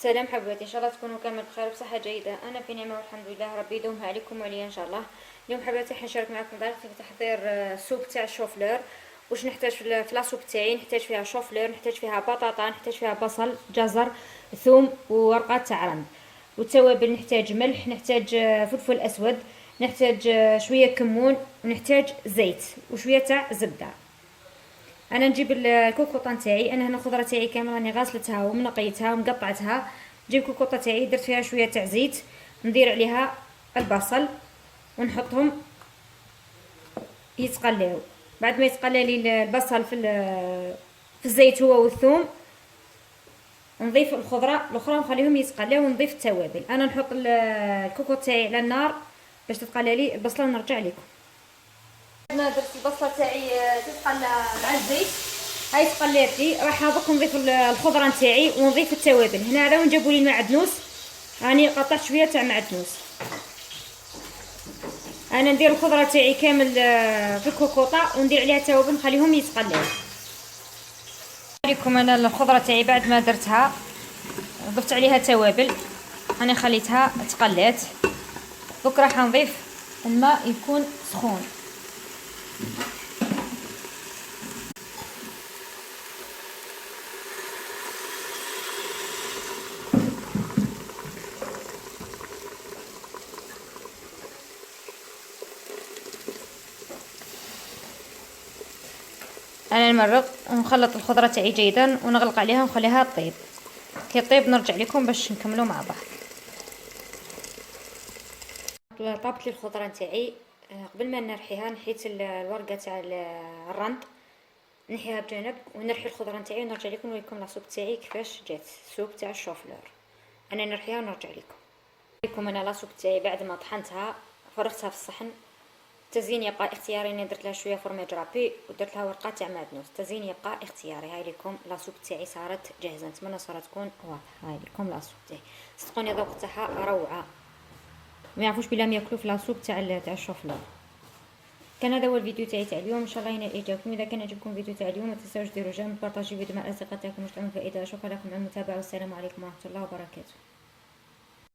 سلام حبيباتي، ان شاء الله تكونوا كامل بخير وبصحه جيده. انا في نعمه والحمد لله، ربي يدومها عليكم وعليا ان شاء الله. اليوم حبيباتي حنشارك معكم طريقه في تحضير السوب تاع الشوفلور. واش نحتاج في لاصوب تاعي؟ نحتاج فيها شوفلور، نحتاج فيها بطاطا، نحتاج فيها بصل، جزر، ثوم وورقات تاع رند. والتوابل نحتاج ملح، نحتاج فلفل اسود، نحتاج شويه كمون، ونحتاج زيت وشويه تاع زبده. انا نجيب الكوكوطه تاعي، انا هنا الخضره تاعي كامله راني غاسلتها ومنقيتها ومقطعتها. نجيب الكوكوطه تاعي درت فيها شويه تاع زيت، ندير عليها البصل ونحطهم يتقلاو. بعد ما يتقلى لي البصل في الزيت هو والثوم، نضيف الخضره الاخرى ونخليهم يتقلاو ونضيف التوابل. انا نحط الكوكوط تاعي على النار باش تتقلى لي البصله ونرجع لكم. انا درت البصله تاعي تتقلى مع الزيت، هاي تقلات لي، راح هذوك نضيف الخضره نتاعي ونضيف التوابل. هنا راهو جابوا لي المعدنوس، راني قطعت شويه تاع معدنوس. انا ندير الخضره تاعي كامل في الكوكوطه وندير عليها التوابل نخليهم يتقلاو. لكم انا الخضره تاعي بعد ما درتها ضفت عليها توابل، انا خليتها تقلات. دوك راح نضيف الماء يكون سخون. انا نمرق ونخلط الخضره تاعي جيدا ونغلق عليها ونخليها طيب. كي طيب نرجع لكم باش نكملوا مع بعض. طابت لي الخضره تاعي، قبل ما نرحيها نحيت الورقه تاع الرند، نحيها بجانب ونرحي الخضره تاعي ونرجع لكم نوريكم لاصوب تاعي كيفاش جات السوب تاع الشوفلور. انا نرحيها ونرجع لكم. انا لاصوب تاعي بعد ما طحنتها فرغتها في الصحن. التزيين يبقى اختياري، انا درت لها شويه فرماج رابي ودرت لها ورقه تاع معدنوس. التزيين يبقى اختياري. هاي لكم لاصوب تاعي صارت جاهزه، نتمنى صارت تكون واضحه. هاي لكم لاصوب تاعي، صدقوني ذوق تاعها روعه، ما يعرفوش بلا ما ياكلوا في لاصوب تاع الشوفلور. كان هذا هو الفيديو تاعي تاع اليوم، ان شاء الله ينال اعجابكم. اذا كان عجبكم الفيديو تاع اليوم ما تنساوش ديروا جيم، بارطاجيو الفيديو مع الاصدقاء تاعكم واش تعملوا فائده. شكرا لكم على المتابعه والسلام عليكم ورحمه الله وبركاته.